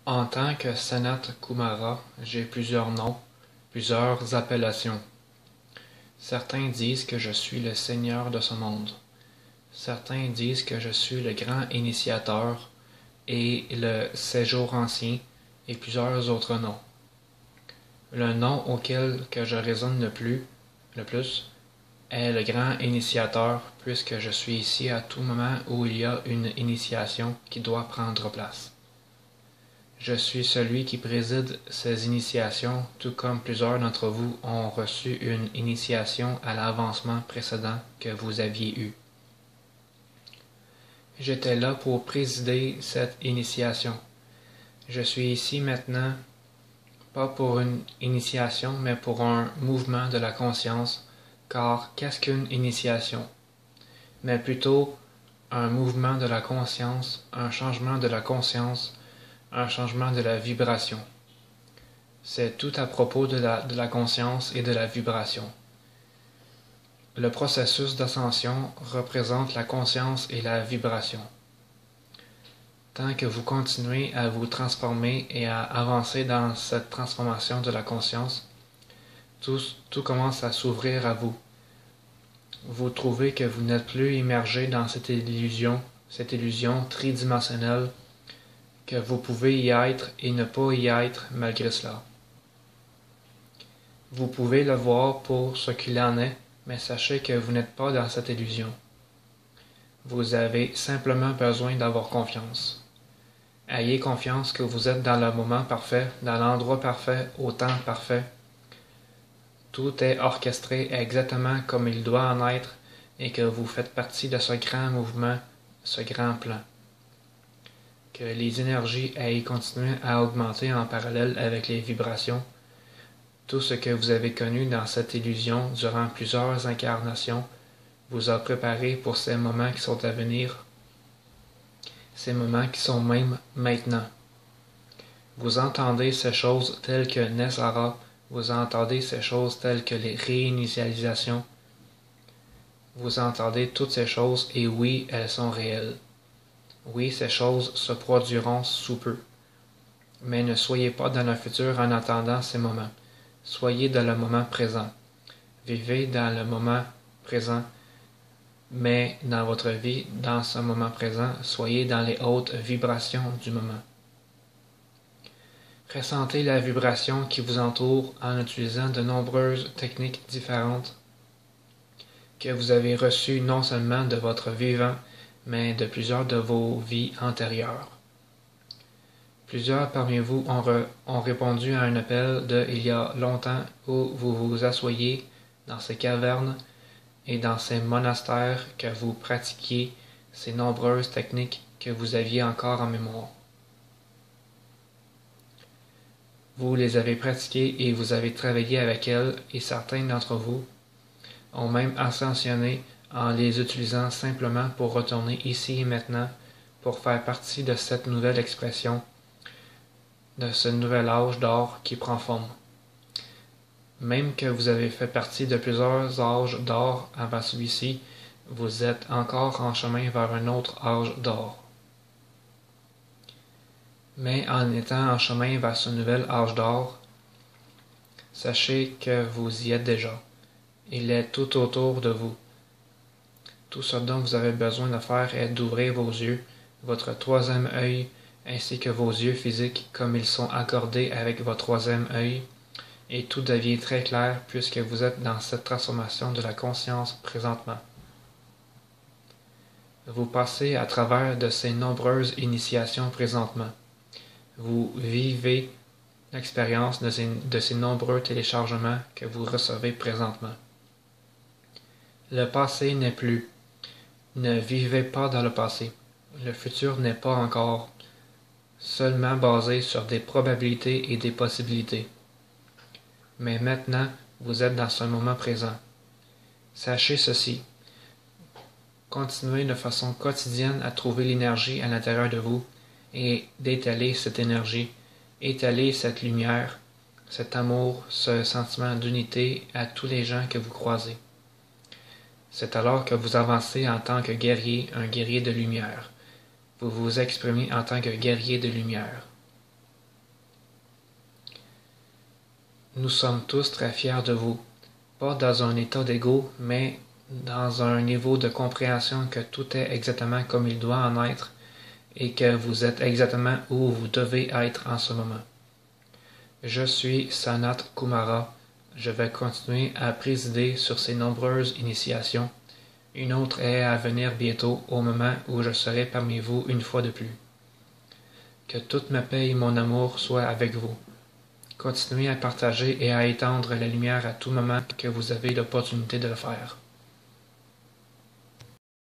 En tant que Sanat Kumara, j'ai plusieurs noms, plusieurs appellations. Certains disent que je suis le seigneur de ce monde. Certains disent que je suis le grand initiateur et le séjour ancien et plusieurs autres noms. Le nom auquel que je résonne le plus est le grand initiateur, puisque je suis ici à tout moment où il y a une initiation qui doit prendre place. Je suis celui qui préside ces initiations, tout comme plusieurs d'entre vous ont reçu une initiation à l'avancement précédent que vous aviez eu. J'étais là pour présider cette initiation. Je suis ici maintenant, pas pour une initiation, mais pour un mouvement de la conscience, car qu'est-ce qu'une initiation? Mais plutôt un mouvement de la conscience, un changement de la conscience, un changement de la vibration. C'est tout à propos de la conscience et de la vibration. Le processus d'ascension représente la conscience et la vibration. Tant que vous continuez à vous transformer et à avancer dans cette transformation de la conscience, tout commence à s'ouvrir à vous. Vous trouvez que vous n'êtes plus immergé dans cette illusion tridimensionnelle, que vous pouvez y être et ne pas y être malgré cela. Vous pouvez le voir pour ce qu'il en est, mais sachez que vous n'êtes pas dans cette illusion. Vous avez simplement besoin d'avoir confiance. Ayez confiance que vous êtes dans le moment parfait, dans l'endroit parfait, au temps parfait. Tout est orchestré exactement comme il doit en être et que vous faites partie de ce grand mouvement, ce grand plan. Que les énergies aillent continuer à augmenter en parallèle avec les vibrations. Tout ce que vous avez connu dans cette illusion durant plusieurs incarnations vous a préparé pour ces moments qui sont à venir, ces moments qui sont même maintenant. Vous entendez ces choses telles que Nessara, vous entendez ces choses telles que les réinitialisations, vous entendez toutes ces choses et oui, elles sont réelles. Oui, ces choses se produiront sous peu. Mais ne soyez pas dans le futur en attendant ces moments. Soyez dans le moment présent. Vivez dans le moment présent, mais dans votre vie, dans ce moment présent, soyez dans les hautes vibrations du moment. Ressentez la vibration qui vous entoure en utilisant de nombreuses techniques différentes que vous avez reçues non seulement de votre vivant, mais de plusieurs de vos vies antérieures. Plusieurs parmi vous ont répondu à un appel de il y a longtemps où vous vous asseyez dans ces cavernes et dans ces monastères que vous pratiquiez ces nombreuses techniques que vous aviez encore en mémoire. Vous les avez pratiquées et vous avez travaillé avec elles et certains d'entre vous ont même ascensionné en les utilisant simplement pour retourner ici et maintenant pour faire partie de cette nouvelle expression, de ce nouvel âge d'or qui prend forme. Même que vous avez fait partie de plusieurs âges d'or avant celui-ci, vous êtes encore en chemin vers un autre âge d'or. Mais en étant en chemin vers ce nouvel âge d'or, sachez que vous y êtes déjà. Il est tout autour de vous. Tout ce dont vous avez besoin de faire est d'ouvrir vos yeux, votre troisième œil, ainsi que vos yeux physiques comme ils sont accordés avec votre troisième œil, et tout devient très clair puisque vous êtes dans cette transformation de la conscience présentement. Vous passez à travers de ces nombreuses initiations présentement. Vous vivez l'expérience de ces nombreux téléchargements que vous recevez présentement. Le passé n'est plus. Ne vivez pas dans le passé. Le futur n'est pas encore seulement basé sur des probabilités et des possibilités. Mais maintenant, vous êtes dans ce moment présent. Sachez ceci. Continuez de façon quotidienne à trouver l'énergie à l'intérieur de vous et d'étaler cette énergie, étaler cette lumière, cet amour, ce sentiment d'unité à tous les gens que vous croisez. C'est alors que vous avancez en tant que guerrier, un guerrier de lumière. Vous vous exprimez en tant que guerrier de lumière. Nous sommes tous très fiers de vous, pas dans un état d'ego, mais dans un niveau de compréhension que tout est exactement comme il doit en être et que vous êtes exactement où vous devez être en ce moment. Je suis Sanat Kumara. Je vais continuer à présider sur ces nombreuses initiations. Une autre est à venir bientôt au moment où je serai parmi vous une fois de plus. Que toute ma paix et mon amour soient avec vous. Continuez à partager et à étendre la lumière à tout moment que vous avez l'opportunité de le faire.